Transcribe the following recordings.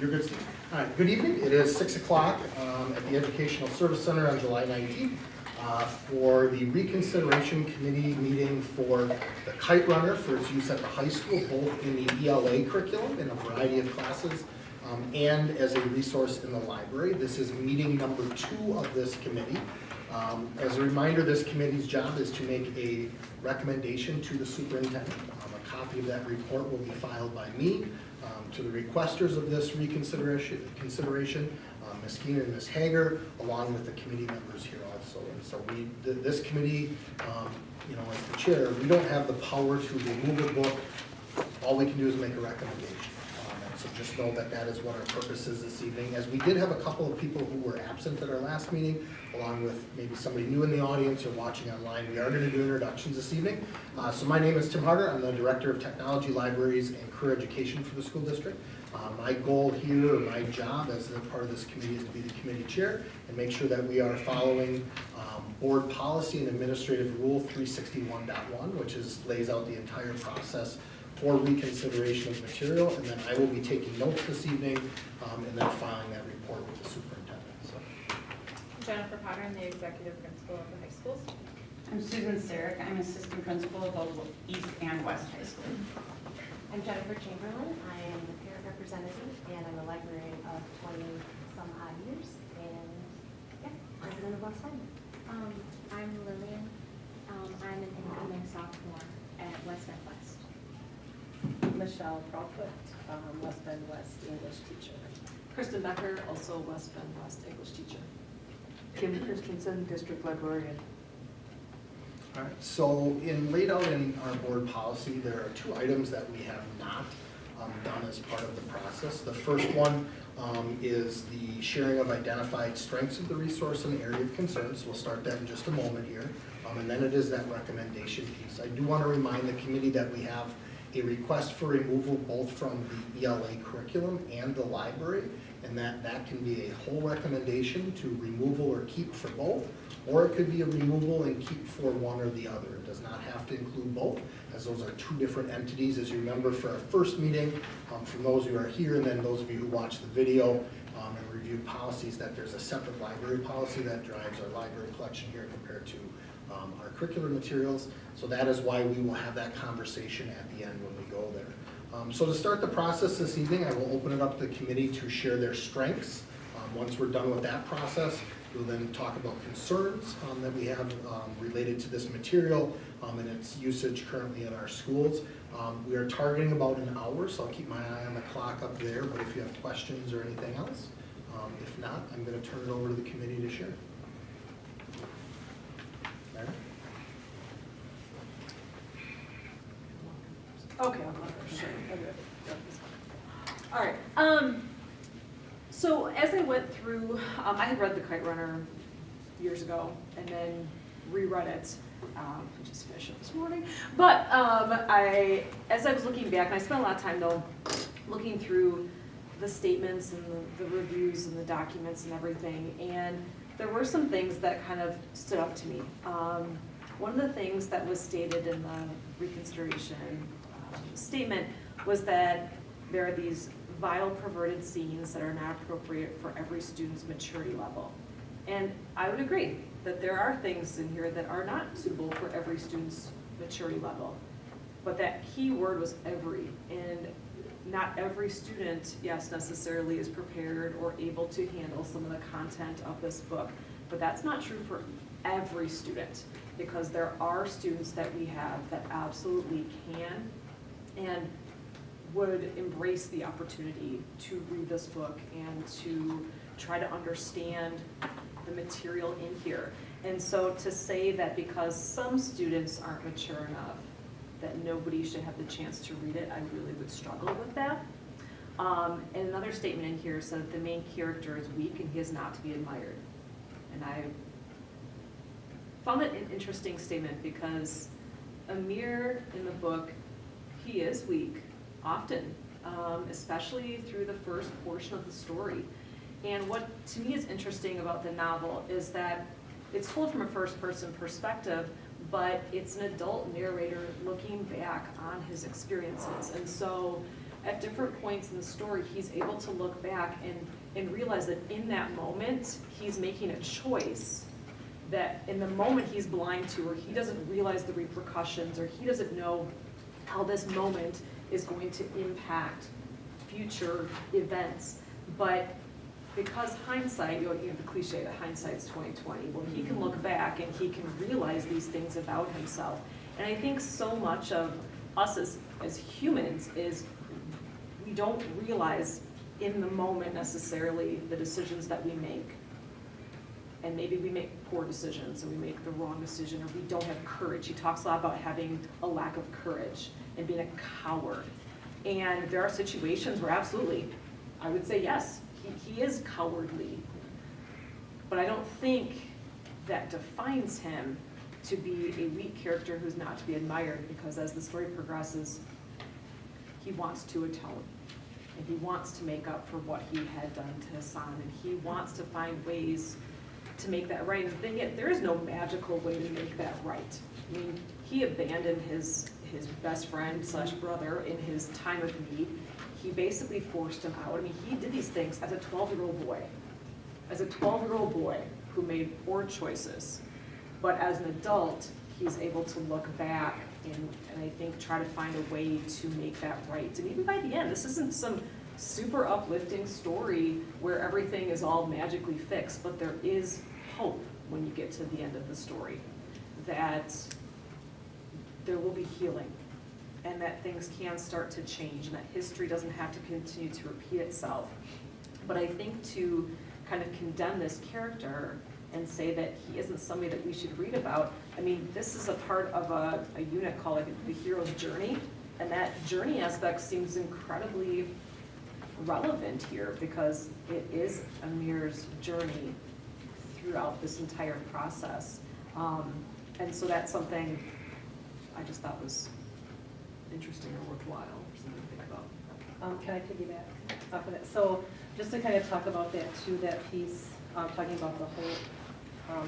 You're good, Steve. All right, good evening. It is 6 o'clock at the Educational Service Center on July 19th for the Reconsideration Committee meeting for the Kite Runner for its use at the high school, both in the ELA curriculum in a variety of classes and as a resource in the library. This is meeting number 2 of this committee. As a reminder, this committee's job is to make a recommendation to the superintendent. A copy of that report will be filed by me to the requesters of this reconsideration, Ms. Keenan and Ms. Hager, along with the committee members here also. And so this committee, as the chair, we don't have the power to remove a book. All we can do is make a recommendation. So just know that that is what our purpose is this evening. As we did have a couple of people who were absent at our last meeting, along with maybe somebody new in the audience or watching online, we are going to do introductions this evening. So my name is Tim Harder. I'm the Director of Technology, Libraries, and Career Education for the school district. My goal here, or my job as a part of this committee, is to be the committee chair and make sure that we are following board policy and administrative rule 361.1, which lays out the entire process for reconsideration of material, and then I will be taking notes this evening and then filing that report with the superintendent. So. Jennifer Potter, I'm the executive principal of the high schools. I'm Susan Sarek. I'm assistant principal of both East and West High School. I'm Jennifer Chamberlain. I am the parent representative, and I'm a librarian of 20-some odd years, and resident of West End. I'm Lillian. I'm an incoming sophomore at West End West. Michelle Proudfoot, West Bend West English teacher. Kristen Becker, also West Bend West English teacher. Kim Christensen, district librarian. All right, so laid out in our board policy, there are 2 items that we have not done as part of the process. The first one is the sharing of identified strengths of the resource and area of concern. So we'll start that in just a moment here. And then it is that recommendation piece. I do want to remind the committee that we have a request for removal both from the ELA curriculum and the library, and that can be a whole recommendation to removal or keep for both, or it could be a removal and keep for one or the other. It does not have to include both, as those are 2 different entities. As you remember for our first meeting, from those who are here and then those of you who watch the video and review policies, that there's a separate library policy that drives our library collection here compared to our curricular materials. So that is why we will have that conversation at the end when we go there. So to start the process this evening, I will open it up to the committee to share their strengths. Once we're done with that process, we'll then talk about concerns that we have related to this material and its usage currently in our schools. We are targeting about an hour, so I'll keep my eye on the clock up there, but if you have questions or anything else, if not, I'm going to turn it over to the committee to share. Okay, I'll let her share. All right. So as I went through, I had read The Kite Runner years ago and then reread it. I just finished it this morning. But as I was looking back, and I spent a lot of time though looking through the statements and the reviews and the documents and everything, and there were some things that kind of stood up to me. One of the things that was stated in the reconsideration statement was that there are these vile, perverted scenes that are not appropriate for every student's maturity level. And I would agree that there are things in here that are not suitable for every student's maturity level. But that key word was every, and not every student, yes, necessarily is prepared or able to handle some of the content of this book. But that's not true for every student, because there are students that we have that absolutely can and would embrace the opportunity to read this book and to try to understand the material in here. And so to say that because some students aren't mature enough, that nobody should have the chance to read it, I really would struggle with that. And another statement in here said that the main character is weak and he is not to be admired. And I found it an interesting statement because Amir in the book, he is weak, often, especially through the first portion of the story. And what to me is interesting about the novel is that it's told from a first-person perspective, but it's an adult narrator looking back on his experiences. And so at different points in the story, he's able to look back and realize that in that moment, he's making a choice that in the moment he's blind to, or he doesn't realize the repercussions, or he doesn't know how this moment is going to impact future events. But because hindsight, you know, the cliche that hindsight's 20/20, well, he can look back and he can realize these things about himself. And I think so much of us as humans is we don't realize in the moment necessarily the decisions that we make. And maybe we make poor decisions, and we make the wrong decision, or we don't have courage. He talks a lot about having a lack of courage and being a coward. And there are situations where absolutely, I would say yes, he is cowardly. But I don't think that defines him to be a weak character who's not to be admired, because as the story progresses, he wants to atone. And he wants to make up for what he had done to Hassan, and he wants to find ways to make that right. And the thing is, there is no magical way to make that right. I mean, he abandoned his best friend slash brother in his time of need. He basically forced him out. I mean, he did these things as a 12-year-old boy. As a 12-year-old boy who made poor choices. But as an adult, he's able to look back and I think try to find a way to make that right. And even by the end, this isn't some super uplifting story where everything is all magically fixed, but there is hope when you get to the end of the story, that there will be healing and that things can start to change and that history doesn't have to continue to repeat itself. But I think to kind of condemn this character and say that he isn't somebody that we should read about, I mean, this is a part of a unit called like the hero's journey, and that journey aspect seems incredibly relevant here because it is Amir's journey throughout this entire process. And so that's something I just thought was interesting or worthwhile, or something to think about. Can I piggyback off of that? So just to kind of talk about that too, that piece, talking about the hope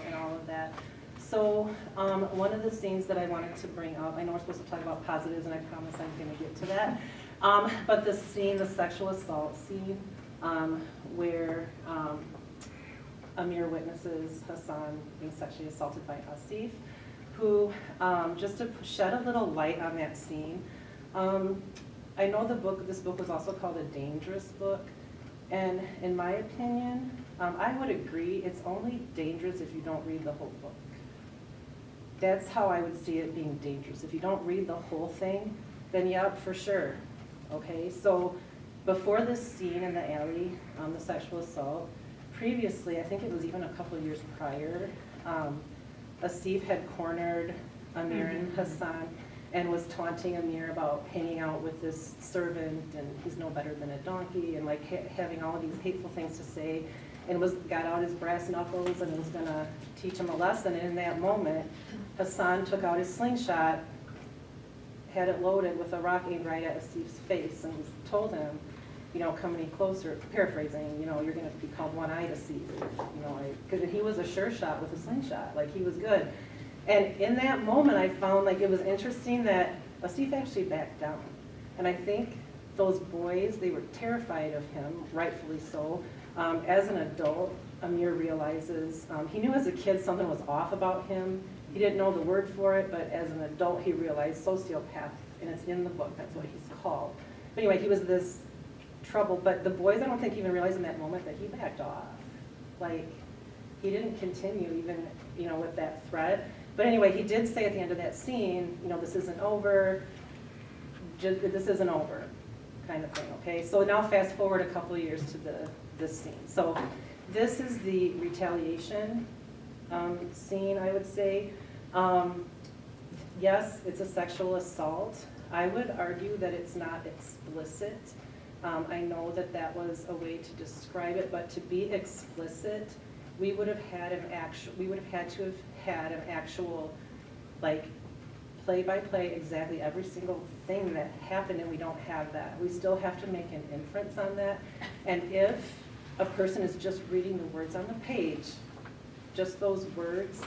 and all of that. So one of the scenes that I wanted to bring up, I know we're supposed to talk about positives and I promise I'm going to get to that, but the scene, the sexual assault scene, where Amir witnesses Hassan being sexually assaulted by Asif, who, just to shed a little light on that scene, I know this book was also called a dangerous book, and in my opinion, I would agree, it's only dangerous if you don't read the whole book. That's how I would see it being dangerous. If you don't read the whole thing, then yeah, for sure. Okay, so before this scene in the alley, the sexual assault, previously, I think it was even a couple of years prior, Asif had cornered Amir and Hassan and was taunting Amir about hanging out with this servant and he's no better than a donkey and like having all of these hateful things to say, and got out his brass knuckles and was gonna teach him a lesson. And in that moment, Hassan took out his slingshot, had it loaded with a rock aimed right at Asif's face, and told him, you know, come any closer, paraphrasing, you know, you're gonna be called one-eyed Asif, you know, because he was a sure shot with a slingshot, like he was good. And in that moment, I found like it was interesting that Asif actually backed down. And I think those boys, they were terrified of him, rightfully so. As an adult, Amir realizes, he knew as a kid something was off about him. He didn't know the word for it, but as an adult, he realized sociopath, and it's in the book, that's what he's called. But anyway, he was this trouble, but the boys, I don't think even realized in that moment that he backed off. Like, he didn't continue even, you know, with that threat. But anyway, he did say at the end of that scene, you know, this isn't over, this isn't over, kind of thing, okay? So now fast forward a couple of years to this scene. So this is the retaliation scene, I would say. Yes, it's a sexual assault. I would argue that it's not explicit. I know that that was a way to describe it, but to be explicit, we would have had to have had an actual, like, play-by-play exactly every single thing that happened, and we don't have that. We still have to make an inference on that. And if a person is just reading the words on the page, just those words,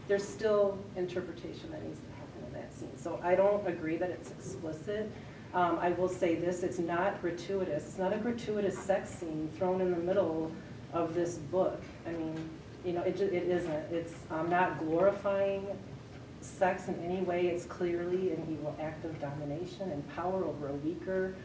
there's still interpretation that needs to happen in that scene. So I don't agree that it's explicit. I will say this, it's not gratuitous. It's not a gratuitous sex scene thrown in the middle of this book. I mean, you know, it isn't. It's not glorifying sex in any way. It's clearly an evil act of domination and power over a weaker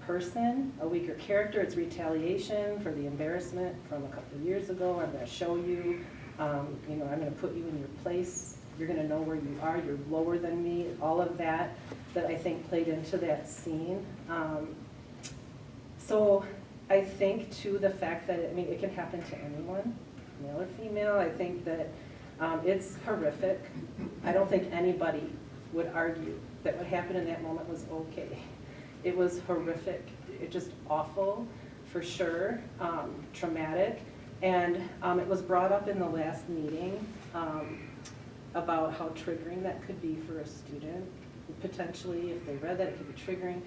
person, a weaker character. It's retaliation for the embarrassment from a couple of years ago. I'm going to show you, you know, I'm going to put you in your place. You're going to know where you are. You're lower than me. All of that I think played into that scene. So I think too the fact that, I mean, it can happen to anyone, male or female. I think that it's horrific. I don't think anybody would argue that what happened in that moment was okay. It was horrific. It just awful, for sure, traumatic. And it was brought up in the last meeting about how triggering that could be for a student. Potentially, if they read that, it could be triggering.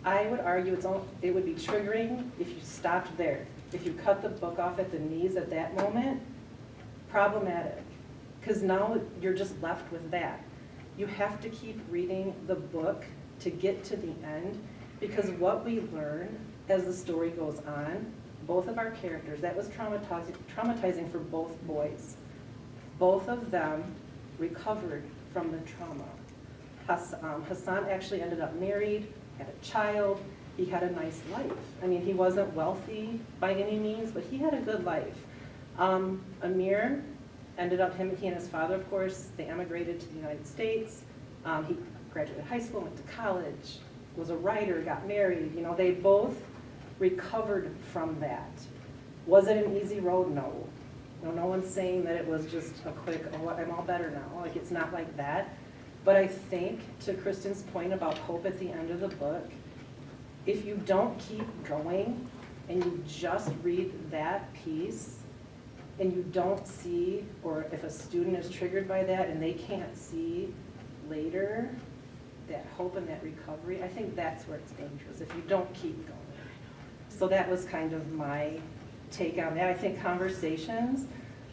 I would argue it would be triggering if you stopped there. If you cut the book off at the knees at that moment, problematic. Because now you're just left with that. You have to keep reading the book to get to the end, because what we learn as the story goes on, both of our characters, that was traumatizing for both boys. Both of them recovered from the trauma. Hassan actually ended up married, had a child, he had a nice life. I mean, he wasn't wealthy by any means, but he had a good life. Amir ended up, he and his father, of course, they emigrated to the United States. He graduated high school, went to college, was a writer, got married. You know, they both recovered from that. Was it an easy road? No. No one's saying that it was just a quick, oh, I'm all better now. Like, it's not like that. But I think, to Kristen's point about hope at the end of the book, if you don't keep going and you just read that piece and you don't see, or if a student is triggered by that and they can't see later that hope and that recovery, I think that's where it's dangerous, if you don't keep going. So that was kind of my take on that. I think conversations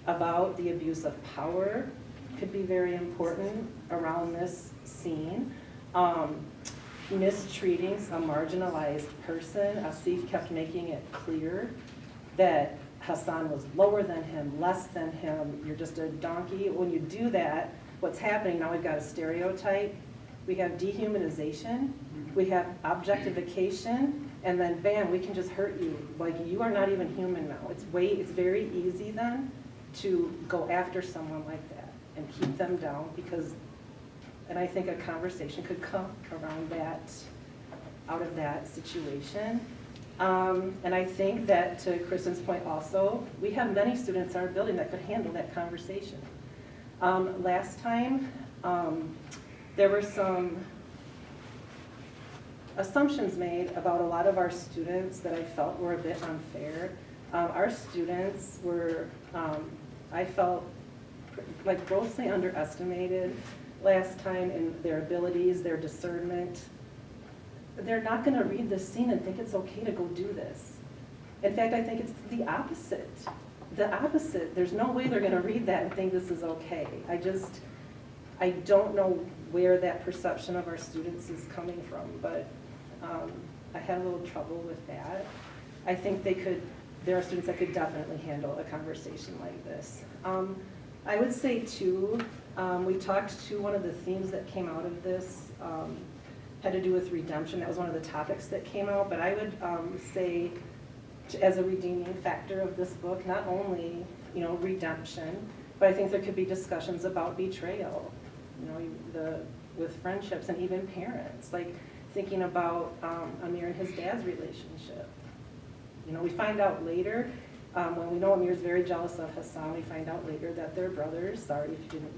about the abuse of power could be very important around this scene. Mistreating a marginalized person. Asif kept making it clear that Hassan was lower than him, less than him, you're just a donkey. When you do that, what's happening now, we've got a stereotype, we have dehumanization, we have objectification, and then bam, we can just hurt you. Like, you are not even human now. It's very easy then to go after someone like that and keep them down, because, and I think a conversation could come around that, out of that situation. And I think that, to Kristen's point also, we have many students in our building that could handle that conversation. Last time, there were some assumptions made about a lot of our students that I felt were a bit unfair. Our students were, I felt, like, grossly underestimated last time in their abilities, their discernment. They're not going to read this scene and think it's okay to go do this. In fact, I think it's the opposite. The opposite. There's no way they're going to read that and think this is okay. I don't know where that perception of our students is coming from, but I had a little trouble with that. I think there are students that could definitely handle a conversation like this. I would say too, we talked to, one of the themes that came out of this had to do with redemption. That was one of the topics that came out, but I would say, as a redeeming factor of this book, not only, you know, redemption, but I think there could be discussions about betrayal, you know, with friendships and even parents, like thinking about Amir and his dad's relationship. You know, we find out later, when we know Amir's very jealous of Hassan, we find out later that they're brothers. Sorry if you didn't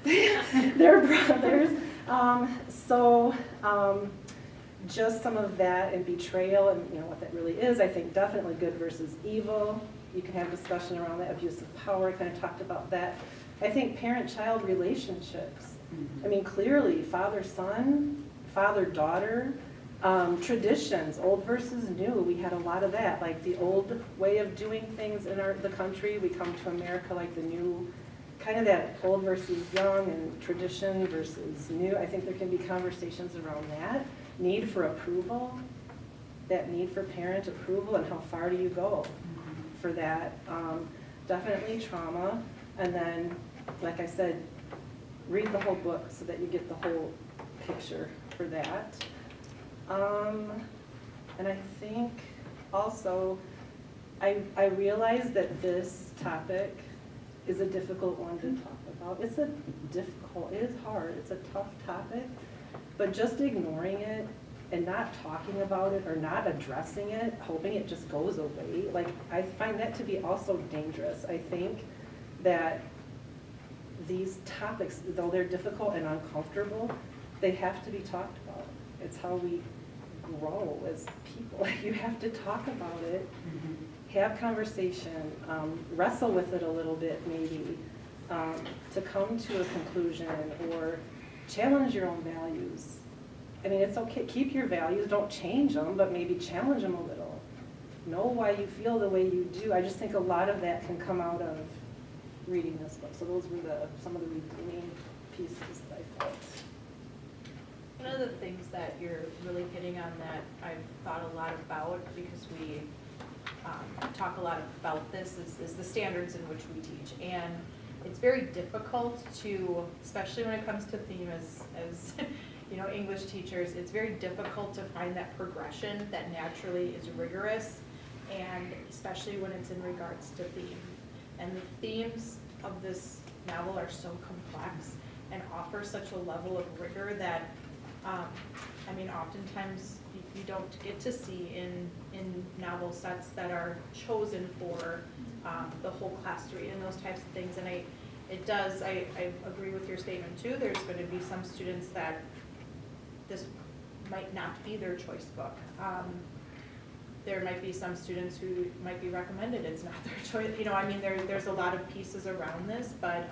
read that. They're brothers. Just some of that and betrayal and, you know, what that really is. I think definitely good versus evil. You can have discussion around that. Abuse of power, I kind of talked about that. I think parent-child relationships. I mean, clearly, father-son, father-daughter, traditions, old versus new. We had a lot of that, like the old way of doing things in the country. We come to America like the new, kind of that old versus young and tradition versus new. I think there can be conversations around that. need for approval, that need for parent approval, and how far do you go for that? Definitely trauma, and then, like I said, read the whole book so that you get the whole picture for that. And I think also, I realize that this topic is a difficult one to talk about. It is hard, it's a tough topic, but just ignoring it and not talking about it or not addressing it, hoping it just goes away, like, I find that to be also dangerous. I think that these topics, though they're difficult and uncomfortable, they have to be talked about. It's how we grow as people. You have to talk about it, have conversation, wrestle with it a little bit maybe, to come to a conclusion, or challenge your own values. I mean, it's okay, keep your values, don't change them, but maybe challenge them a little. Know why you feel the way you do. I just think a lot of that can come out of reading this book. So those were some of the redeeming pieces that I felt. One of the things that you're really hitting on that I've thought a lot about, because we talk a lot about this, is the standards in which we teach. And it's very difficult to, especially when it comes to theme as you know, English teachers, it's very difficult to find that progression that naturally is rigorous, and especially when it's in regards to theme. And the themes of this novel are so complex and offer such a level of rigor that, I mean, oftentimes you don't get to see in novel sets that are chosen for the whole class to read and those types of things. And I agree with your statement too. There's going to be some students that this might not be their choice book. There might be some students who might be recommended it's not their choice. You know, I mean, there's a lot of pieces around this, but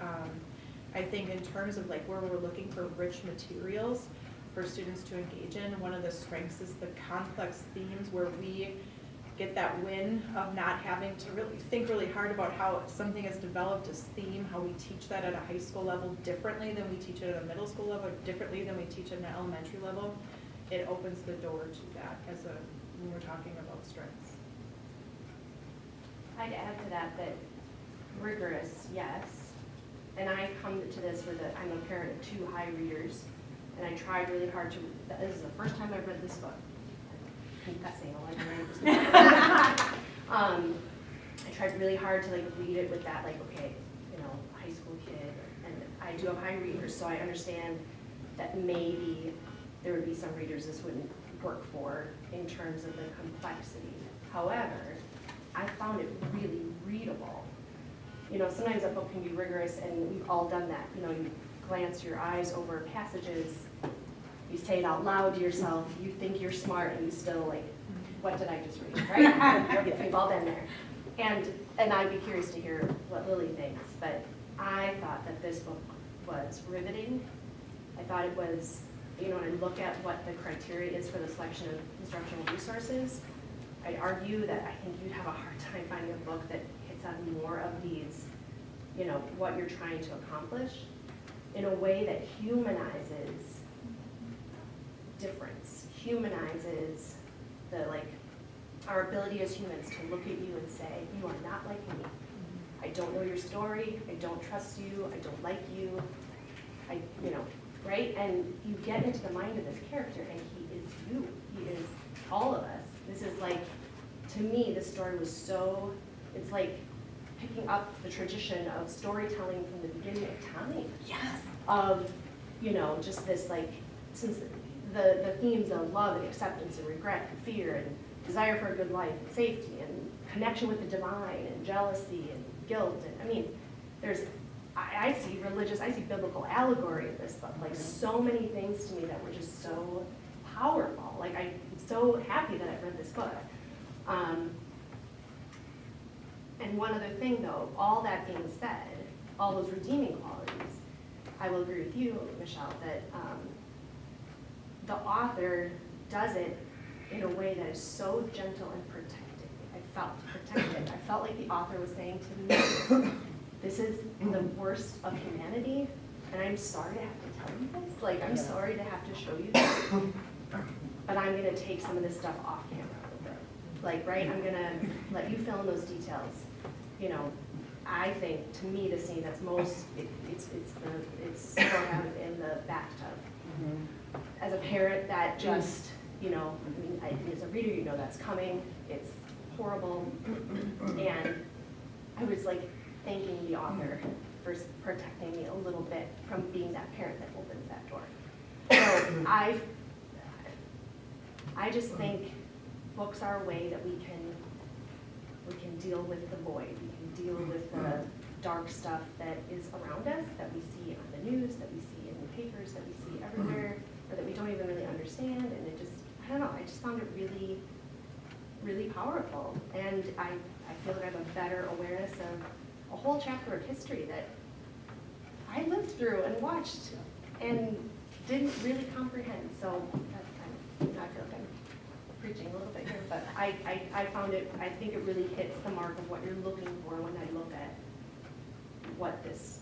I think in terms of like where we're looking for rich materials for students to engage in, one of the strengths is the complex themes where we get that win of not having to really think really hard about how something is developed as theme, how we teach that at a high school level differently than we teach it at a middle school level, differently than we teach it at an elementary level. It opens the door to that when we're talking about strengths. I'd add to that rigorous, yes. And I come to this I'm a parent of 2 high readers, and I tried really hard to, this is the first time I've read this book. I'm confessing, a librarian. I tried really hard to like read it with that, like, okay, you know, high school kid, and I do have high readers, so I understand that maybe there would be some readers this wouldn't work for in terms of the complexity. However, I found it really readable. You know, sometimes a book can be rigorous, and we've all done that. You know, you glance your eyes over passages, you say it out loud to yourself, you think you're smart, and you still like, what did I just read, right? We've all been there. And I'd be curious to hear what Lily thinks, but I thought that this book was riveting. I thought it was, you know, when I look at what the criteria is for the selection of instructional resources, I'd argue that I think you'd have a hard time finding a book that hits on more of these, you know, what you're trying to accomplish in a way that humanizes difference, humanizes the, like, our ability as humans to look at you and say, you are not like me. I don't know your story, I don't trust you, I don't like you, you know, right? And you get into the mind of this character, and he is you, he is all of us. This is like, to me, this story was so, it's like picking up the tradition of storytelling from the beginning of time. Yes. Of, you know, just this like, since the themes of love and acceptance and regret and fear and desire for a good life and safety and connection with the divine and jealousy and guilt. And I mean, I see biblical allegory in this book, like so many things to me that were just so powerful. Like I'm so happy that I've read this book. And one other thing though, all that being said, all those redeeming qualities, I will agree with you, Michelle, that the author does it in a way that is so gentle and protecting. I felt protected. I felt like the author was saying to me, this is the worst of humanity, and I'm sorry to have to tell you this. Like, I'm sorry to have to show you this. I'm gonna take some of this stuff off camera. Like, right, I'm gonna let you fill in those details. You know, I think, to me, the scene that's most, it's out in the bathtub. As a parent, that just, you know, I mean, as a reader, you know that's coming, it's horrible. And I was like thanking the author for protecting me a little bit from being that parent that opens that door. So I just think books are a way that we can deal with the void. We can deal with the dark stuff that is around us, that we see on the news, that we see in the papers, that we see everywhere, or that we don't even really understand. And it just, I don't know, I just found it really, really powerful. And I feel like I have a better awareness of a whole chapter of history that I lived through and watched and didn't really comprehend. So that's kind of, I feel like I'm preaching a little bit here, but I found it, I think it really hits the mark of what you're looking for when I look at what this,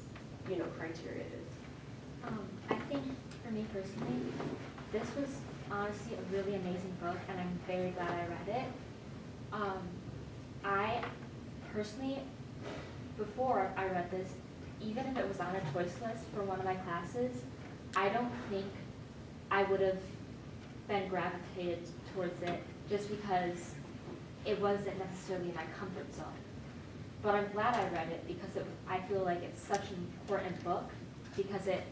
you know, criteria is. I think for me personally, this was honestly a really amazing book, and I'm very glad I read it. I personally, before I read this, even if it was on a choice list for one of my classes, I don't think I would have been gravitated towards it just because it wasn't necessarily my comfort zone. But I'm glad I read it because I feel like it's such an important book because it,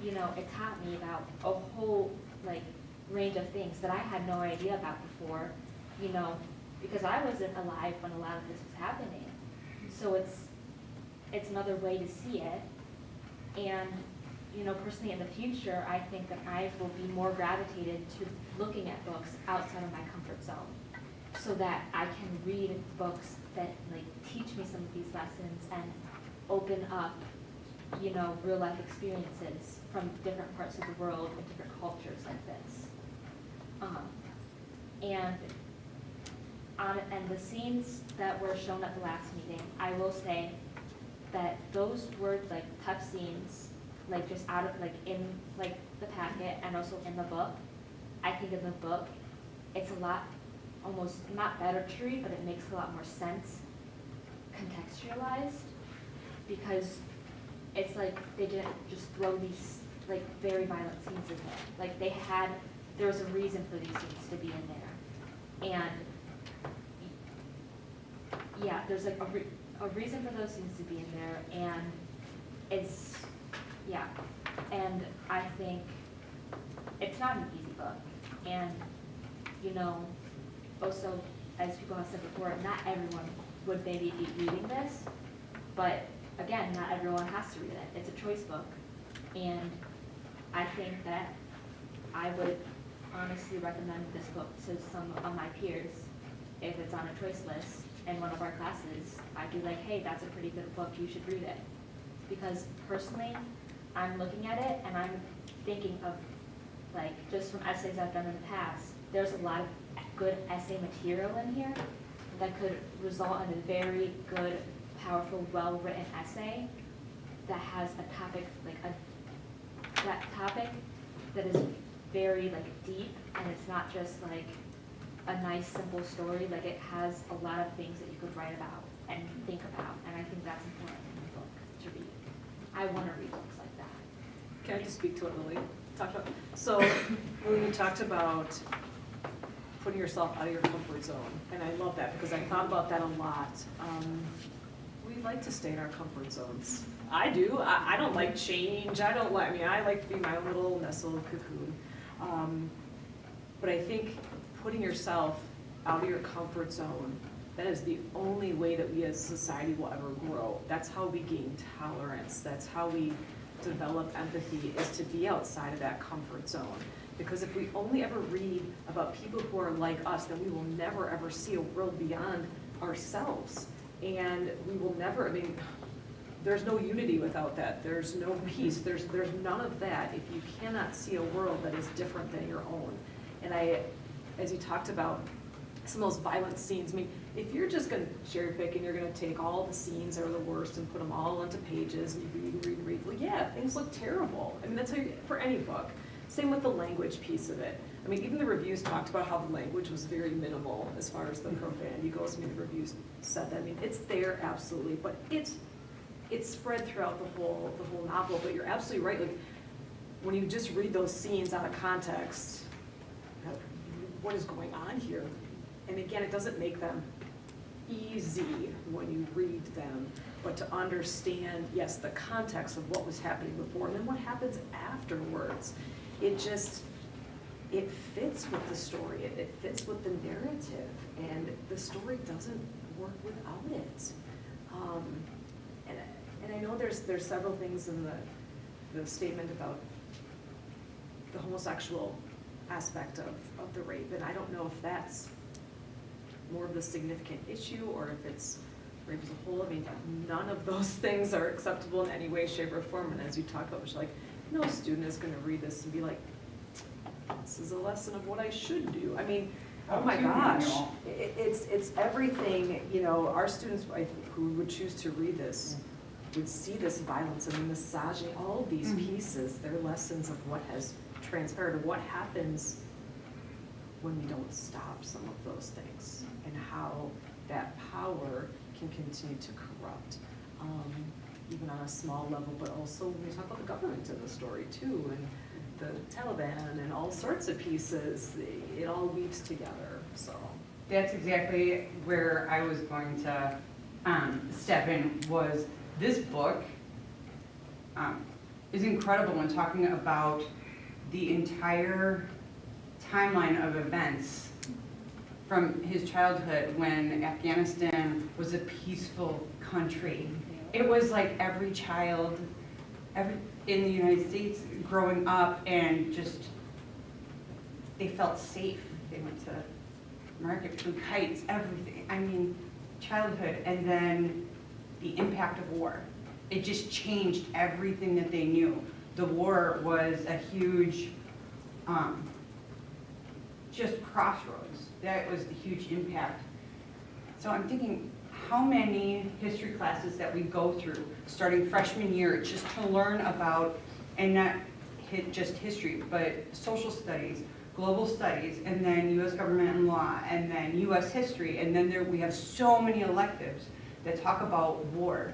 you know, it taught me about a whole like range of things that I had no idea about before, you know, because I wasn't alive when a lot of this was happening. So it's another way to see it. And, you know, personally in the future, I think that I will be more gravitated to looking at books outside of my comfort zone so that I can read books that like teach me some of these lessons and open up, you know, real life experiences from different parts of the world and different cultures like this. And the scenes that were shown at the last meeting, I will say that those were like tough scenes, like just out of like in like the packet and also in the book. I think in the book, it's a lot, almost not better to read, but it makes a lot more sense contextualized because it's like they didn't just throw these like very violent scenes in there. Like there was a reason for these scenes to be in there. And yeah, there's like a reason for those scenes to be in there, and it's, yeah. And I think it's not an easy book. And, you know, also, as people have said before, not everyone would maybe be reading this, but again, not everyone has to read it. It's a choice book. And I think that I would honestly recommend this book to some of my peers if it's on a choice list in one of our classes. I'd be like, hey, that's a pretty good book, you should read it. Because personally, I'm looking at it and I'm thinking of, like, just from essays I've done in the past, there's a lot of good essay material in here that could result in a very good, powerful, well-written essay that has a topic, like that topic that is very like deep, and it's not just like a nice simple story. Like it has a lot of things that you could write about and think about, and I think that's important in a book to read. I want to read books like that. Can I just speak to what Lily talked about? So Lily, you talked about putting yourself out of your comfort zone, and I love that because I thought about that a lot. We like to stay in our comfort zones. I do. I don't like change. I like to be my little nestled cocoon. But I think putting yourself out of your comfort zone, that is the only way that we as a society will ever grow. That's how we gain tolerance. That's how we develop empathy, is to be outside of that comfort zone. Because if we only ever read about people who are like us, then we will never ever see a world beyond ourselves. And we will never, there's no unity without that. There's no peace. There's none of that if you cannot see a world that is different than your own. And as you talked about some of those violent scenes, if you're just gonna cherry pick and you're gonna take all the scenes that are the worst and put them all into pages and you read, well, yeah, things look terrible. That's how for any book. Same with the language piece of it. I mean, even the reviews talked about how the language was very minimal as far as the profanity goes. I mean, the reviews said that. I mean, it's there absolutely, but it's spread throughout the whole novel. But you're absolutely right. Like when you just read those scenes out of context, what is going on here? And again, it doesn't make them easy when you read them, but to understand, yes, the context of what was happening before and then what happens afterwards, it fits with the story, it fits with the narrative, and the story doesn't work without it. And I know there's several things in the statement about the homosexual aspect of the rape, and I don't know if that's more of the significant issue or if it's rape as a whole. I mean, none of those things are acceptable in any way, shape, or form. And as you talked about, which like, no student is going to read this and be like, this is a lesson of what I should do. I mean, oh my gosh, it's everything. You know, our students who would choose to read this would see this violence and the misogyny, all of these pieces. They're lessons of what has transpired, of what happens when we don't stop some of those things, and how that power can continue to corrupt, even on a small level, but also when we talk about the government in the story too, and the Taliban and all sorts of pieces, it all weaves together, so. That's exactly where I was going to step in, was this book is incredible when talking about the entire timeline of events from his childhood when Afghanistan was a peaceful country. It was like every child in the United States growing up, and just, they felt safe. They went to market, flew kites, everything. I mean, childhood, and then the impact of war. It just changed everything that they knew. The war was a huge, just crossroads. That was the huge impact. So I'm thinking, how many history classes that we go through, starting freshman year, just to learn about, and not just history, but social studies, global studies, and then U.S. government and law, and then U.S. history, and then we have so many electives that talk about war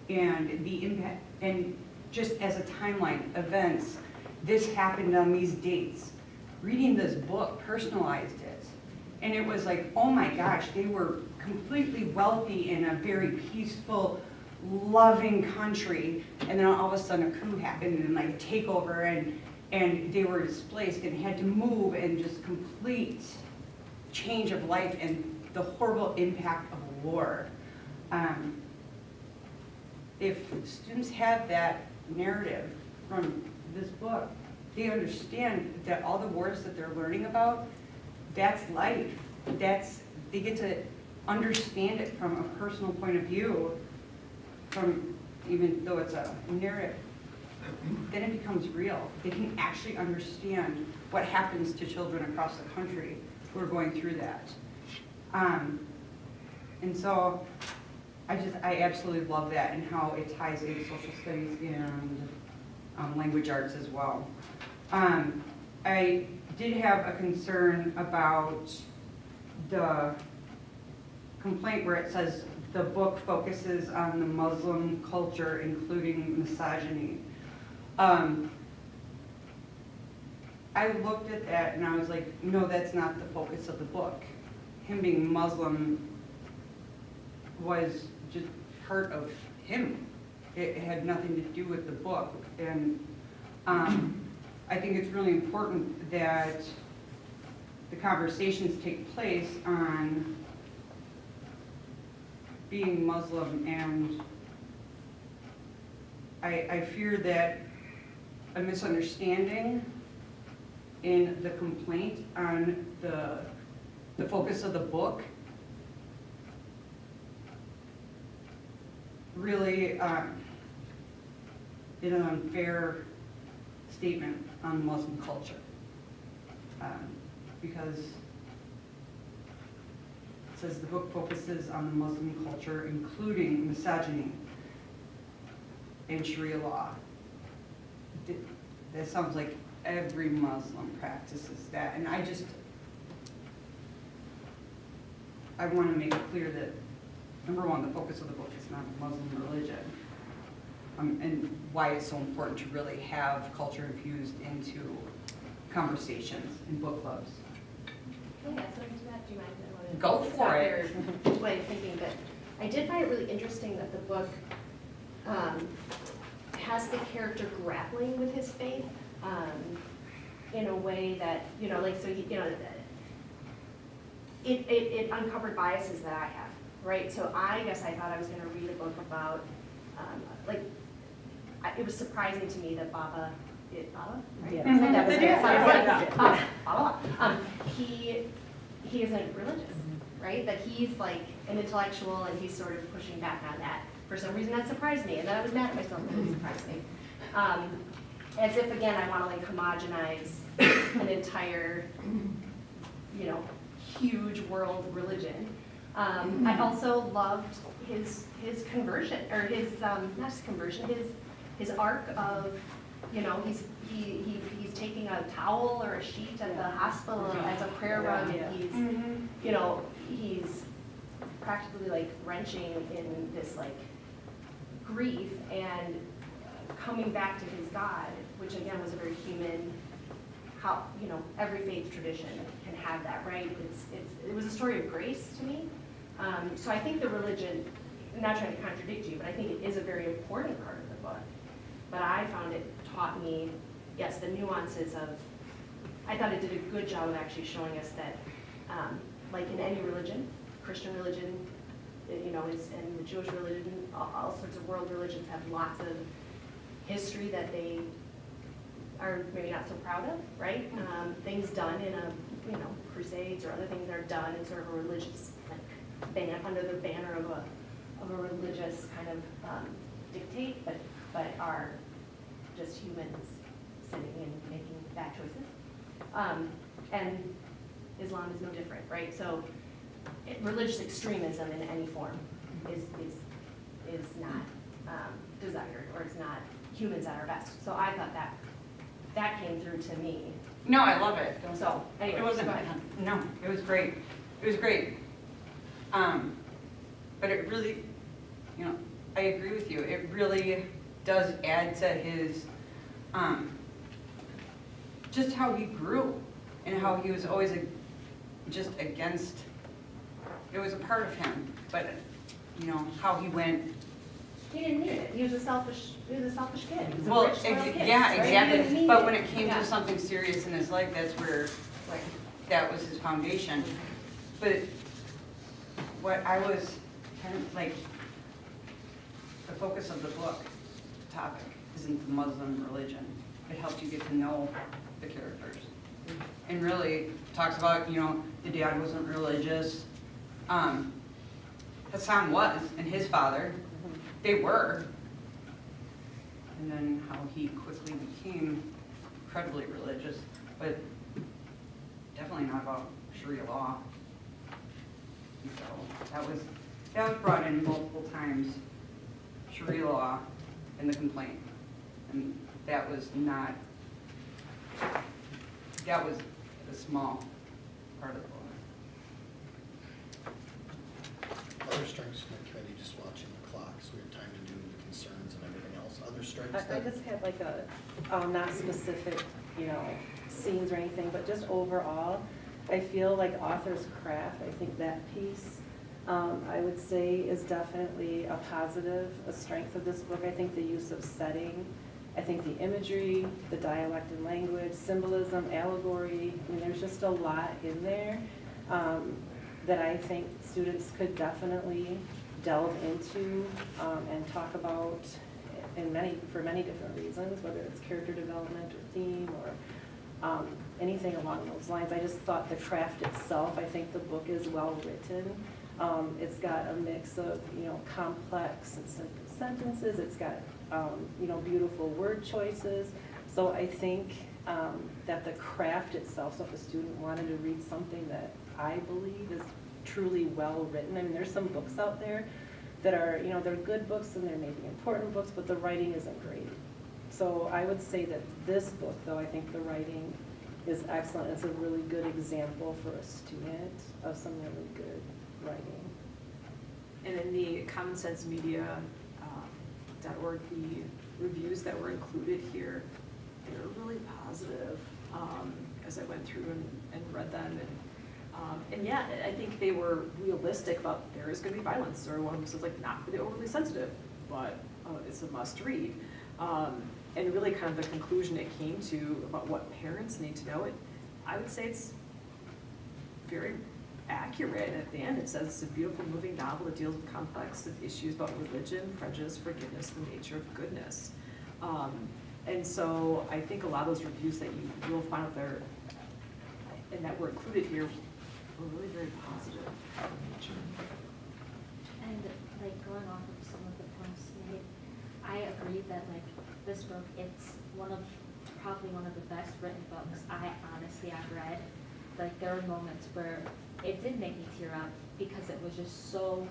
and the impact, and just as a timeline, events, this happened on these dates. Reading this book personalized it, and it was like, oh my gosh, they were completely wealthy in a very peaceful, loving country, and then all of a sudden a coup happened and like a takeover, and they were displaced and had to move, and just complete change of life and the horrible impact of war. If students have that narrative from this book, they understand that all the wars that they're learning about, that's life. They get to understand it from a personal point of view, from, even though it's a narrative, then it becomes real. They can actually understand what happens to children across the country who are going through that. And so I absolutely love that, and how it ties into social studies and language arts as well. I did have a concern about the complaint where it says the book focuses on the Muslim culture, including misogyny. I looked at that and I was like, no, that's not the focus of the book. Him being Muslim was just part of him. It had nothing to do with the book. And I think it's really important that the conversations take place on being Muslim, and I fear that a misunderstanding in the complaint on the focus of the book really is an unfair statement on Muslim culture, because it says the book focuses on the Muslim culture, including misogyny and Sharia law. That sounds like every Muslim practices that, and I want to make it clear that, number one, the focus of the book is not Muslim religion, and why it's so important to really have culture infused into conversations in book clubs. Can I add something to that? Do you mind? I wanna Go for stop it. your way of thinking, but I did find it really interesting that the book has the character grappling with his faith in a way that, you know, like, so, you know, it uncovered biases that I have, right? So I guess I thought I was gonna read a book about, it was surprising to me that Baba, right? Yeah. Isn't that what it is? Yeah. I was like, Baba. He isn't religious, right? That he's like an intellectual and he's sort of pushing back on that. For some reason that surprised me, and then I was mad at myself that it surprised me. As if, again, I want to like homogenize an entire, you know, huge world religion. I also loved his conversion, or his, not his conversion, his arc of, you know, he's taking a towel or a sheet at the hospital as a prayer rug. Yeah. He's, you know, he's practically like wrenching in this like grief and coming back to his God, which again was a very human, how, you know, every faith tradition can have that, right? It was a story of grace to me. So I think the religion, I'm not trying to contradict you, but I think it is a very important part of the book. But I found it taught me, yes, the nuances of, I thought it did a good job of actually showing us that, like in any religion, Christian religion, you know, and the Jewish religion, all sorts of world religions have lots of history that they are maybe not so proud of, right? Things done in a, you know, crusades or other things that are done in sort of a religious, like, under the banner of a religious kind of dictate, but are just humans sinning and making bad choices. And Islam is no different, right? So religious extremism in any form is not desired, or it's not humans at our best. So I thought that came through to me. No, I love it. So anyway, It wasn't, go ahead. no, it was great. It was great. But it really, you know, I agree with you. It really does add to his, just how he grew and how he was always just against, it was a part of him, but, you know, how he went. He didn't need it. He was a selfish kid. He was a Well, rich, spoiled kid, yeah, right? He didn't exactly. need But it. when it came Yeah. to something serious in his life, that's where, Right. that was his foundation. But what I was kind of like, the focus of the book topic isn't the Muslim religion. It helps you get to know the characters. And really talks about, you know, the dad wasn't religious. Hassan was, and his father, they were. And then how he quickly became incredibly religious, but definitely not about Sharia law. And so that was brought in multiple times, Sharia law in the complaint. And that was a small part of the book. Other strengths from the committee, just watching the clock, so we have time to do the concerns and everything else. Other strengths I that, just had like a, not specific, you know, scenes or anything, but just overall, I feel like author's craft, I think that piece, I would say is definitely a positive, a strength of this book. I think the use of setting, I think the imagery, the dialect and language, symbolism, allegory, I mean, there's just a lot in there that I think students could definitely delve into and talk about for many different reasons, whether it's character development or theme or anything along those lines. I just thought the craft itself, I think the book is well written. It's got a mix of, you know, complex and simple sentences. It's got, you know, beautiful word choices. So I think that the craft itself, so if a student wanted to read something that I believe is truly well written, I mean, there's some books out there that are, you know, they're good books and they're maybe important books, but the writing isn't great. So I would say that this book, though, I think the writing is excellent. It's a really good example for a student of some really good writing. And in the Common Sense Media .org, the reviews that were included here, they were really positive as I went through and read them. And yeah, I think they were realistic about there is going to be violence, or one says like not for the overly sensitive, but it's a must read. And really kind of the conclusion it came to about what parents need to know, I would say it's very accurate. At the end, it says it's a beautiful, moving novel that deals with complex issues about religion, prejudice, forgiveness, the nature of goodness. And so I think a lot of those reviews that you'll find out there and that were included here were really very positive in nature. And like going off of some of the points you made, I agree that like this book, it's probably one of the best written books I've read. Like there were moments where it did make me tear up because it was just so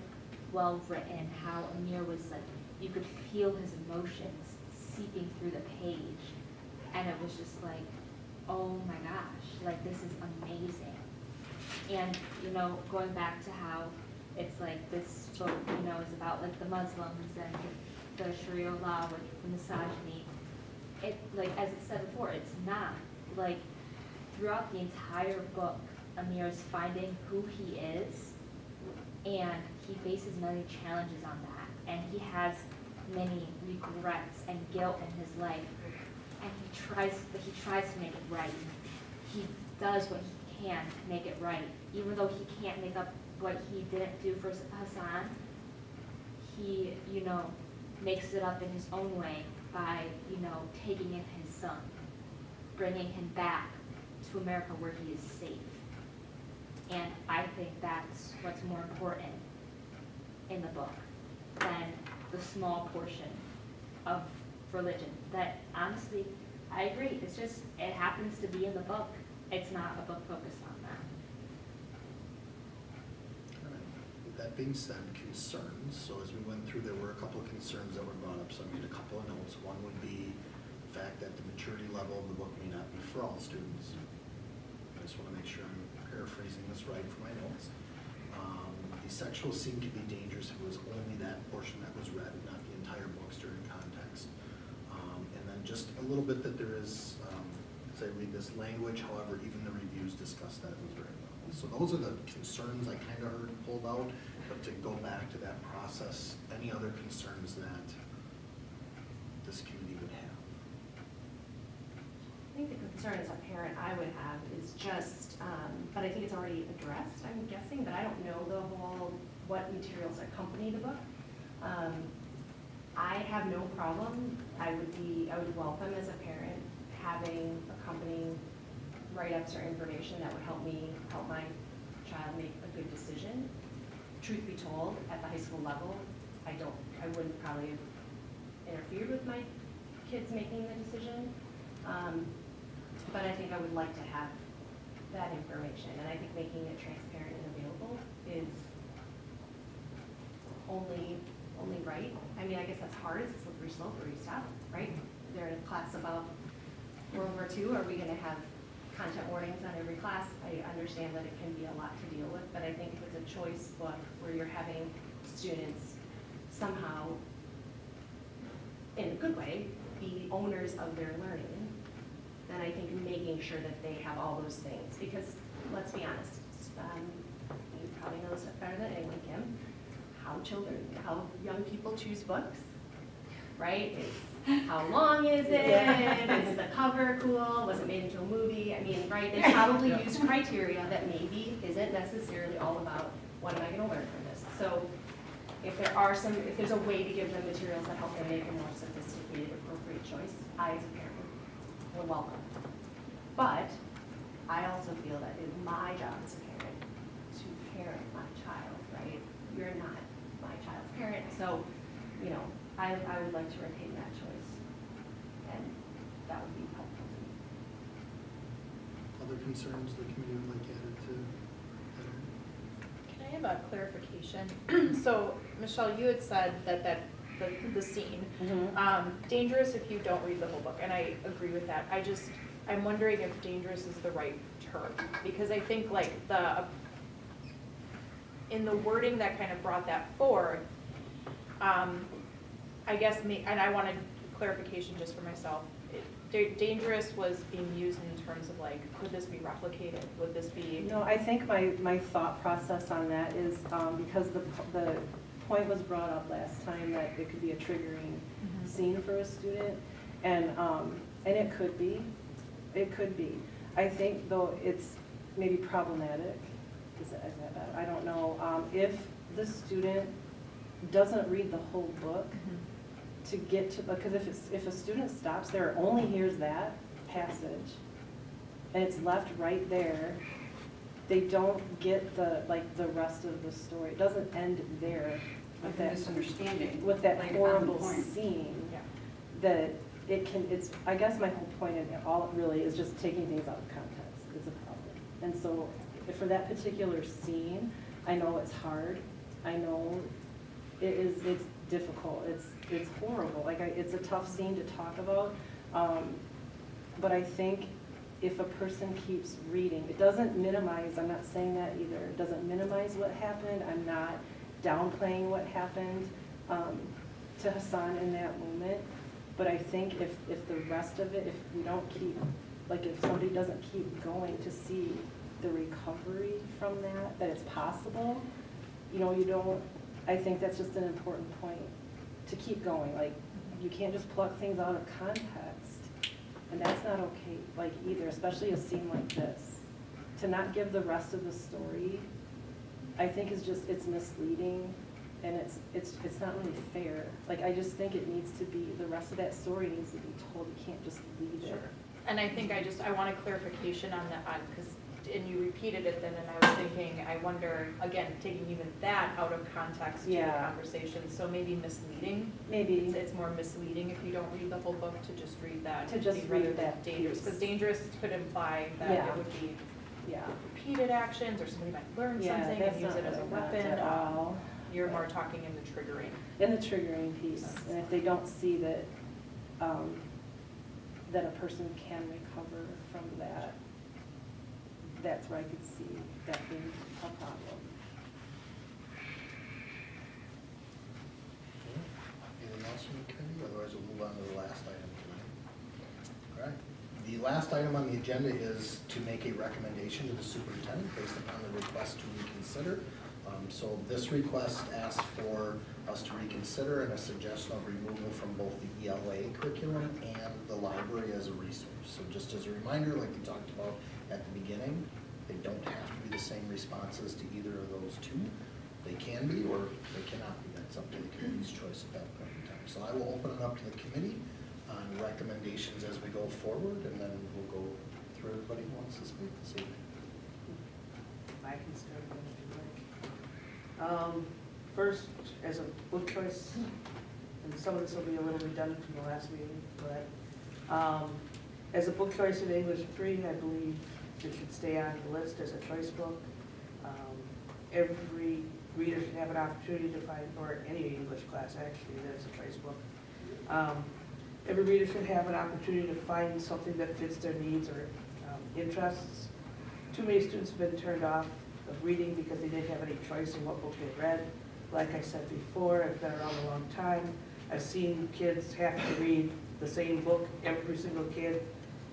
well written, how Amir was like, you could feel his emotions seeping through the page. And it was just like, oh my gosh, like this is amazing. And, you know, going back to how it's like this book, you know, is about like the Muslims and the Sharia law with the misogyny. It, like, as it said before, it's not. Like, throughout the entire book, Amir is finding who he is, and he faces many challenges on that. And he has many regrets and guilt in his life. And he tries to make it right. He does what he can to make it right. Even though he can't make up what he didn't do for Hassan, he, you know, makes it up in his own way by, you know, taking in his son, bringing him back to America where he is safe. And I think that's what's more important in the book than the small portion of religion. That honestly, I agree, it's just, it happens to be in the book. It's not a book focused on that. All right. With that being said, concerns. So as we went through, there were a couple of concerns that were brought up. So I made a couple of notes. One would be the fact that the maturity level of the book may not be for all students. I just want to make sure I'm paraphrasing this right for my notes. The sexual scene could be dangerous if it was only that portion that was read, not the entire book's during context. And then just a little bit that there is, as I read this language, however, even the reviews discuss that it was very well. So those are the concerns I kind of heard pulled out, but to go back to that process, any other concerns that this committee would have? I think the concern as a parent I would have is just, but I think it's already addressed, I'm guessing, but I don't know the whole, what materials accompany the book. I have no problem, I would welcome as a parent having accompanying write-ups or information that would help my child make a good decision. Truth be told, at the high school level, I wouldn't probably have interfered with my kids making the decision. But I think I would like to have that information, and I think making it transparent and available is only right. I mean, I guess that's hard, it's a slippery slope where you stop, right? They're in a class about World War II, are we gonna have content warnings on every class? I understand that it can be a lot to deal with, but I think if it's a choice book where you're having students somehow, in a good way, be owners of their learning, then I think making sure that they have all those things, because let's be honest, you probably know this better than anyone, Kim, how young people choose books, right? It's how long is it? Is the cover cool? Was it made into a movie? I mean, right, they probably use criteria that maybe isn't necessarily all about what am I gonna learn from this. So if there's a way to give them materials that help them make a more sophisticated, appropriate choice, I as a parent will welcome. But I also feel that it is my job as a parent to parent my child, right? You're not my child's parent, so, you know, I would like to retain that choice, and that would be helpful to me. Other concerns the committee would like added to? Can I have a clarification? So, Michelle, you had said that the scene. Mhm. Dangerous if you don't read the whole book, and I agree with that. I'm wondering if dangerous is the right term, because I think like in the wording that kind of brought that forth, I guess and I wanted clarification just for myself. Dangerous was being used in terms of like, could this be replicated? Would this be? No, I think my thought process on that is because the point was brought up last time that it could be a triggering scene for a student, and it could be. It could be. I think though it's maybe problematic. Is that bad? I don't know. If the student doesn't read the whole book to get to, because if a student stops there, only hears that passage, and it's left right there, they don't get the rest of the story. It doesn't end there With that misunderstanding. with that Like, horrible on point. scene. Yeah. That I guess my whole point in it all really is just taking things out of context. It's a problem. And so for that particular scene, I know it's hard. I know it's difficult. It's horrible. Like it's a tough scene to talk about. But I think if a person keeps reading, it doesn't minimize, I'm not saying that either. It doesn't minimize what happened. I'm not downplaying what happened to Hassan in that moment. But I think if the rest of it, if we don't keep, like if somebody doesn't keep going to see the recovery from that it's possible, I think that's just an important point to keep going. Like, you can't just pluck things out of context, and that's not okay, like either, especially a scene like this. To not give the rest of the story, I think it's misleading, and it's not really fair. Like, I just think it needs to be, the rest of that story needs to be told. You can't just leave it. And I think I want a clarification on that, because, and you repeated it then, and I was thinking, I wonder, again, taking even that out of context to the Yeah. conversation, so maybe misleading. Maybe. It's more misleading if you don't read the whole book to just read that. To just piece rather read than that dangerous, piece. because dangerous could imply that Yeah. it would be Yeah. repeated actions, or somebody might learn Yeah, something that's and use not it as a what I meant weapon. at all. You're more talking in the triggering. In the triggering piece, and if they don't see that, that a person can recover from that, that's where I could see that being a problem. Anything else from the committee? Otherwise, we'll move on to the last item tonight. All right. The last item on the agenda is to make a recommendation to the superintendent based upon the request to reconsider. So this request asks for us to reconsider and a suggestion of removal from both the ELA curriculum and the library as a resource. So just as a reminder, like we talked about at the beginning, they don't have to be the same responses to either of those two. They can be, or they cannot be. That's up to the committee's choice at that point in time. So I will open it up to the committee on recommendations as we go forward, and then we'll go through everybody who wants to speak this evening. I can start again if you like. First, as a book choice, and some of this will be a little redundant from the last meeting, but as a book choice in English 3, I believe it should stay on the list as a choice book. Every reader should have an opportunity to find, or any English class actually, that's a choice book. Every reader should have an opportunity to find something that fits their needs or interests. Too many students have been turned off of reading because they didn't have any choice in what book they read. Like I said before, I've been around a long time. I've seen kids have to read the same book, every single kid,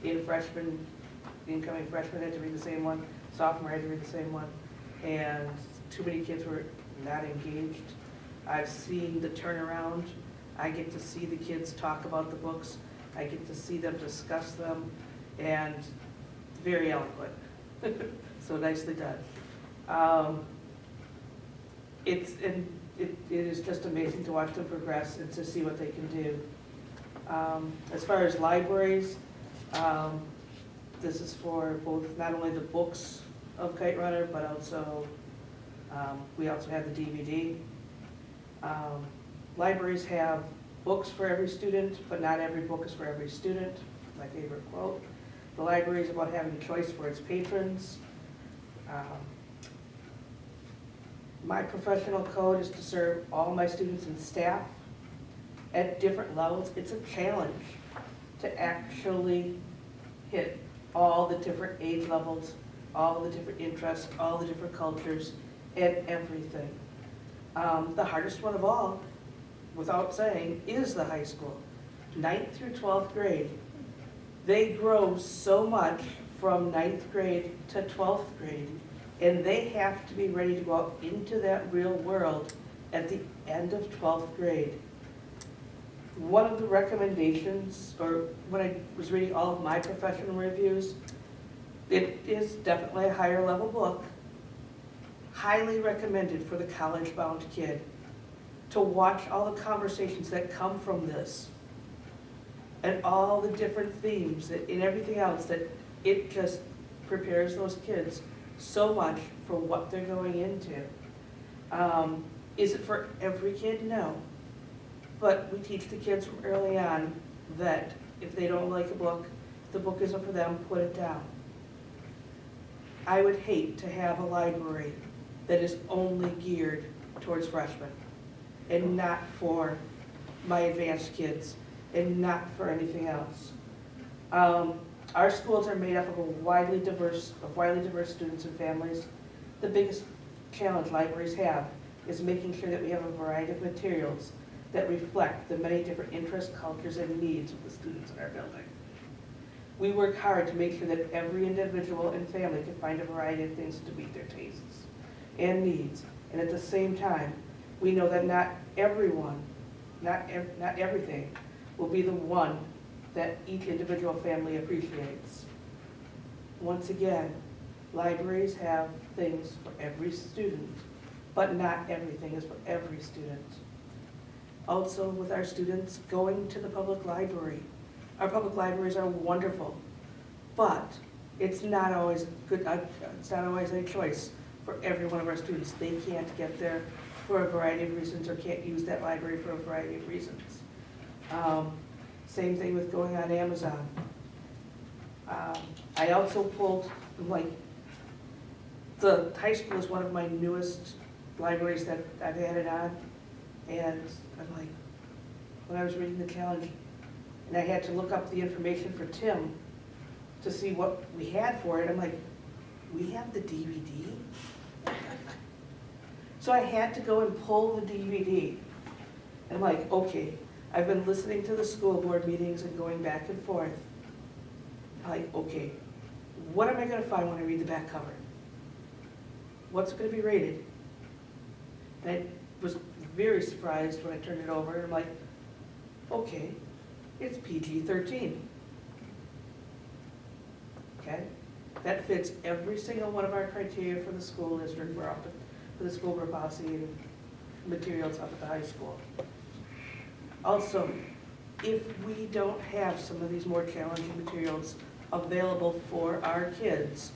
incoming freshman had to read the same one, sophomore had to read the same one, and too many kids were not engaged. I've seen the turnaround. I get to see the kids talk about the books. I get to see them discuss them, and very eloquent. So nicely done. It is just amazing to watch them progress and to see what they can do. As far as libraries, this is for both, not only the books of Kite Runner, but also, we also have the DVD. Libraries have books for every student, but not every book is for every student. My favorite quote. The library is about having a choice for its patrons. My professional code is to serve all my students and staff at different levels. It's a challenge to actually hit all the different age levels, all the different interests, all the different cultures, and everything. The hardest one of all, without saying, is the high school. 9th through 12th grade. They grow so much from 9th grade to 12th grade, and they have to be ready to go out into that real world at the end of 12th grade. One of the recommendations, or when I was reading all of my professional reviews, it is definitely a higher level book, highly recommended for the college-bound kid to watch all the conversations that come from this and all the different themes and everything else, that it just prepares those kids so much for what they're going into. Is it for every kid? No. But we teach the kids from early on that if they don't like a book, the book isn't for them, put it down. I would hate to have a library that is only geared towards freshmen and not for my advanced kids and not for anything else. Our schools are made up of widely diverse students and families. The biggest challenge libraries have is making sure that we have a variety of materials that reflect the many different interests, cultures, and needs of the students in our building. We work hard to make sure that every individual and family can find a variety of things to meet their tastes and needs. And at the same time, we know that not everyone, not everything will be the one that each individual family appreciates. Once again, libraries have things for every student, but not everything is for every student. Also, with our students going to the public library. Our public libraries are wonderful, but it's not always good. It's not always a choice for every one of our students. They can't get there for a variety of reasons or can't use that library for a variety of reasons. Same thing with going on Amazon. I also pulled, like, the high school is one of my newest libraries that I've added on. And I'm like, when I was reading the challenge, and I had to look up the information for Tim to see what we had for it, I'm like, we have the DVD? So I had to go and pull the DVD. And I'm like, okay, I've been listening to the school board meetings and going back and forth. I'm like, okay, what am I gonna find when I read the back cover? What's gonna be rated? And I was very surprised when I turned it over, and I'm like, okay, it's PG-13. Okay? That fits every single one of our criteria for the school district, for the school board policy and materials up at the high school. Also, if we don't have some of these more challenging materials available for our kids,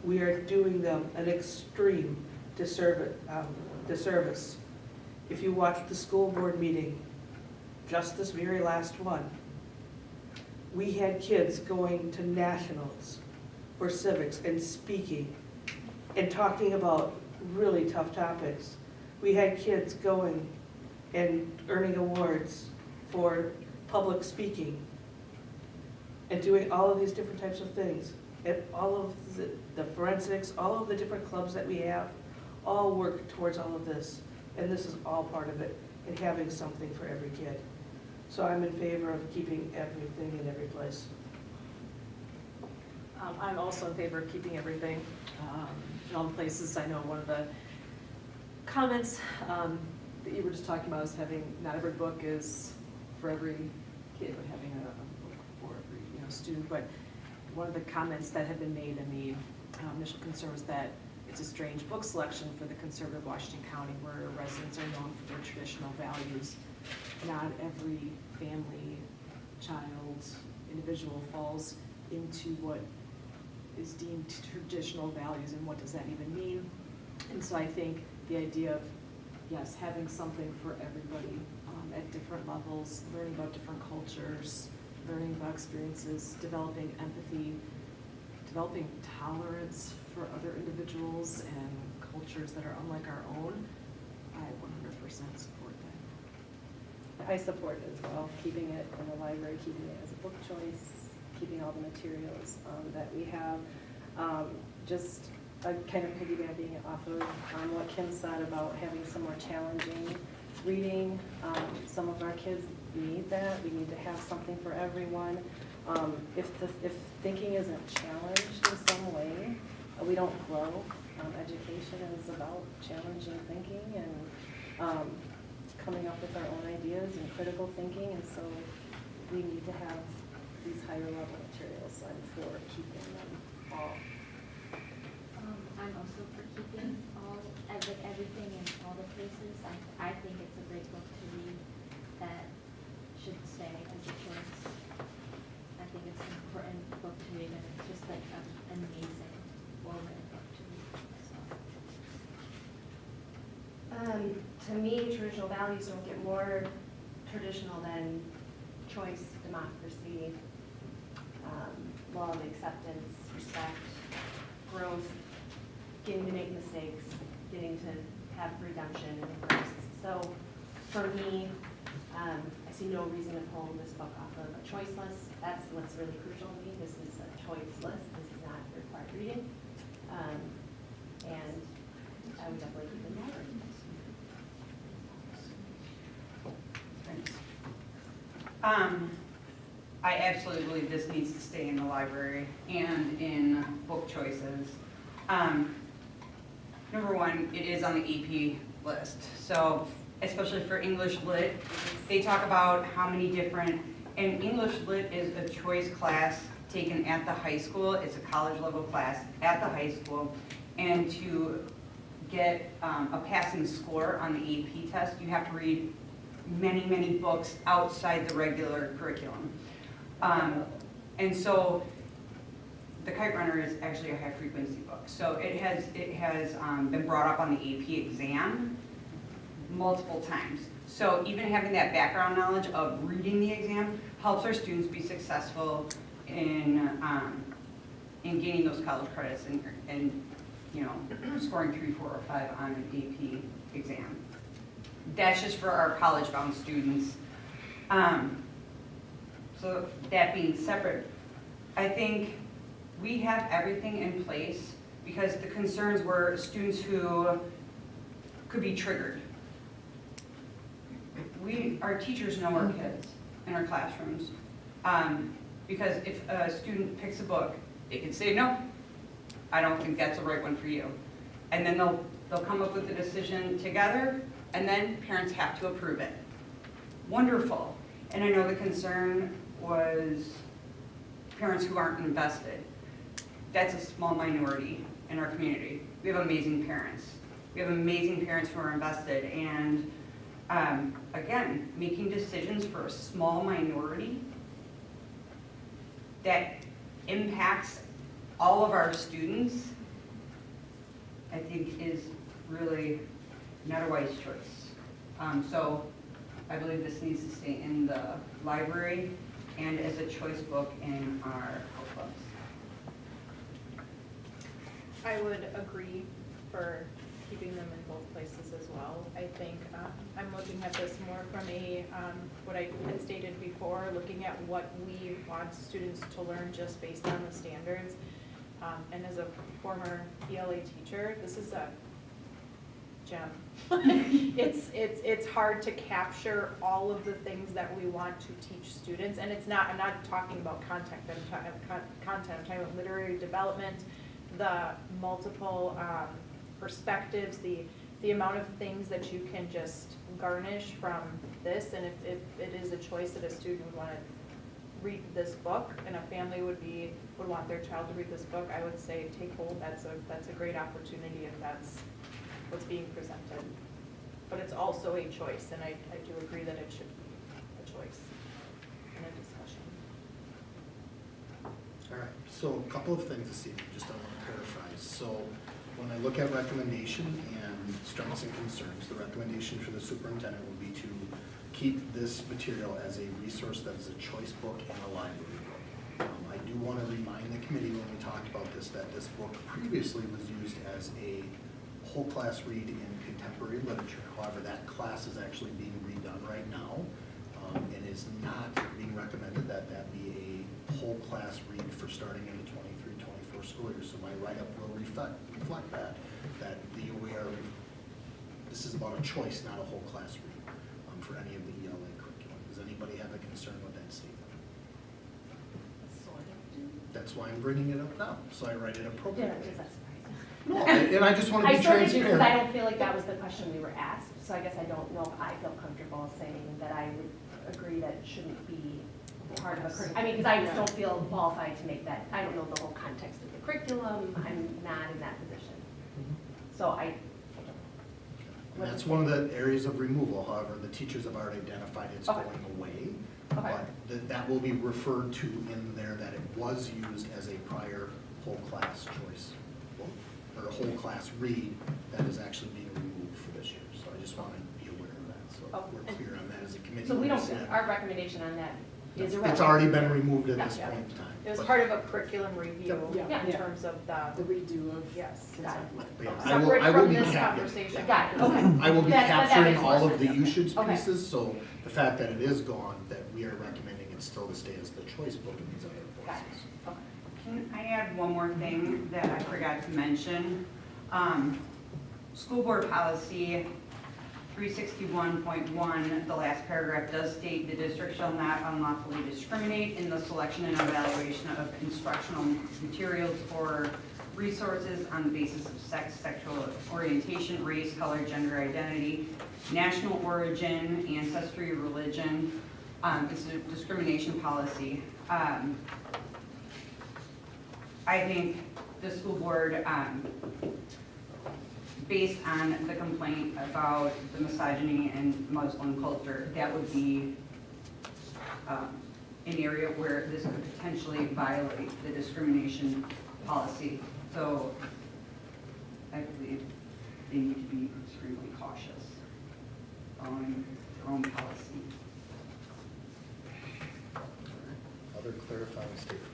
we are doing them an extreme disservice. If you watch the school board meeting, just this very last one, we had kids going to nationals for civics and speaking and talking about really tough topics. We had kids going and earning awards for public speaking and doing all of these different types of things. And all of the forensics, all of the different clubs that we have, all work towards all of this. And this is all part of it, and having something for every kid. So I'm in favor of keeping everything in every place. I'm also in favor of keeping everything in all the places. I know one of the comments that you were just talking about is having, not every book is for every kid, but having a book for every student. But one of the comments that had been made in the initial concern was that it's a strange book selection for the conservative Washington County, where residents are known for their traditional values. Not every family, child, individual falls into what is deemed traditional values, and what does that even mean? And so I think the idea of, yes, having something for everybody at different levels, learning about different cultures, learning about experiences, developing empathy, developing tolerance for other individuals and cultures that are unlike our own, I 100% support that. I support it as well, keeping it in the library, keeping it as a book choice, keeping all the materials that we have. Just kind of piggybacking off of what Kim said about having some more challenging reading. Some of our kids need that. We need to have something for everyone. If thinking isn't challenged in some way, we don't grow. Education is about challenging thinking and coming up with our own ideas and critical thinking, and so we need to have these higher level materials. I'm for keeping them all. I'm also for keeping everything in all the places. I think it's a great book to read that should stay as a choice. I think it's an important book to read, and it's just like an amazing, well-written book to read. To me, traditional values don't get more traditional than choice, democracy, love, acceptance, respect, growth, getting to make mistakes, getting to have redemption and grace. So for me, I see no reason to pull this book off of a choice list. That's what's really crucial to me. This is a choice list. This is not required reading. And I would definitely keep it in mind. I absolutely believe this needs to stay in the library and in book choices. Number one, it is on the AP list. So especially for English Lit, they talk about how many different, and English Lit is a choice class taken at the high school. It's a college level class at the high school. And to get a passing score on the AP test, you have to read many, many books outside the regular curriculum. And so the Kite Runner is actually a high frequency book. So it has been brought up on the AP exam multiple times. So even having that background knowledge of reading the exam helps our students be successful in gaining those college credits and you know, scoring 3, 4, or 5 on an AP exam. That's just for our college-bound students. So that being separate, I think we have everything in place because the concerns were students who could be triggered. Our teachers know our kids in our classrooms. Because if a student picks a book, they can say, no, I don't think that's the right one for you. And then they'll come up with a decision together, and then parents have to approve it. Wonderful. And I know the concern was parents who aren't invested. That's a small minority in our community. We have amazing parents. We have amazing parents who are invested, and again, making decisions for a small minority that impacts all of our students, I think is really not a wise choice. So I believe this needs to stay in the library and as a choice book in our book clubs. I would agree for keeping them in both places as well. I think I'm looking at this more from a, what I had stated before, looking at what we want students to learn just based on the standards. And as a former ELA teacher, this is a gem. It's hard to capture all of the things that we want to teach students, and it's not, I'm not talking about content, I'm talking about literary development, the multiple perspectives, the amount of things that you can just garnish from this, and if it is a choice that a student would want to read this book, and a family would want their child to read this book, I would say take hold. That's a great opportunity if that's what's being presented. But it's also a choice, and I do agree that it should be a choice and a discussion. All right, so a couple of things this evening, just I want to paraphrase. So when I look at recommendation and strengths and concerns, the recommendation for the superintendent would be to keep this material as a resource that is a choice book and a library book. I do want to remind the committee when we talked about this that this book previously was used as a whole class read in contemporary literature. However, that class is actually being redone right now. and is not being recommended that that be a whole class read for starting in the 23-24 school year. So my write-up will reflect that this is about a choice, not a whole class read for any of the ELA curriculum. Does anybody have a concern with that statement? That's why I'm bringing it up now, so I write it appropriately. No, and I just want to be I sort of do, because I transparent. don't feel like that was the question we were asked, so I guess I don't know if I feel comfortable saying that I would agree that it shouldn't be part of a curriculum. I mean, because I just don't feel qualified to make that, I don't know the whole context of the curriculum, I'm not in that position. So I. And that's one of the areas of removal, however, the teachers have already identified it's Okay. going away. Okay. But that will be referred to in there that it was used as a prior whole class choice, or a whole class read that is actually being removed for this year. So I just want to be aware of that, so Oh, we're clear on that as a committee. So we don't, See that. our recommendation on that is irrelevant. It's already been removed at this Yeah. point in time. It was But- part of a curriculum review Yeah. in terms of The the, redo of. yes. Got it. but yeah, Separate I will from be this cap- conversation. Got it, okay. I will be That capturing makes more all of the sense. usage Okay. pieces, so the fact that it is gone, that we are recommending it still to stay as the choice book in these other Got courses. it, okay. Can I add one more thing that I forgot to mention? School board policy 361.1, the last paragraph does state the district shall not unlawfully discriminate in the selection and evaluation of instructional materials or resources on the basis of sex, sexual orientation, race, color, gender identity, national origin, ancestry, religion. It's a discrimination policy. I think the school board, based on the complaint about the misogyny and Muslim culture, that would be an area where this could potentially violate the discrimination policy. So I believe they need to be extremely cautious following their own policy. Other clarifying statements?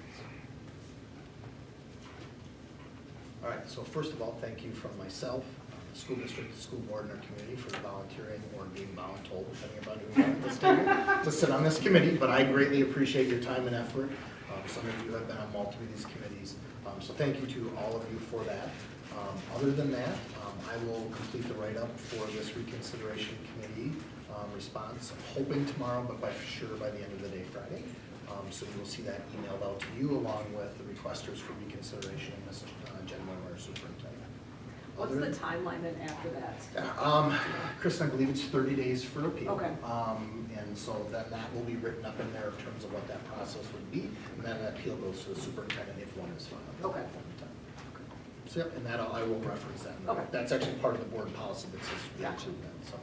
All right, so first of all, thank you from myself, the school district, the school board, and our community for volunteering or being voluntold, depending upon who you are at this table, to sit on this committee, but I greatly appreciate your time and effort. Some of you have been on multiple of these committees, so thank you to all of you for that. Other than that, I will complete the write-up for this reconsideration committee response. I'm hoping tomorrow, but by sure by the end of the day Friday. So you will see that emailed out to you along with the requesters for reconsideration and Ms. Jen Miller, superintendent. What's the timeline then after that? Kristen, I believe it's 30 days for appeal. Okay. And so then that will be written up in there in terms of what that process would be. And then that appeal goes to the superintendent if one is filed. Okay. So, yep, and that I will reference that. Okay. That's actually part of the board policy that says we Gotcha. include that, so.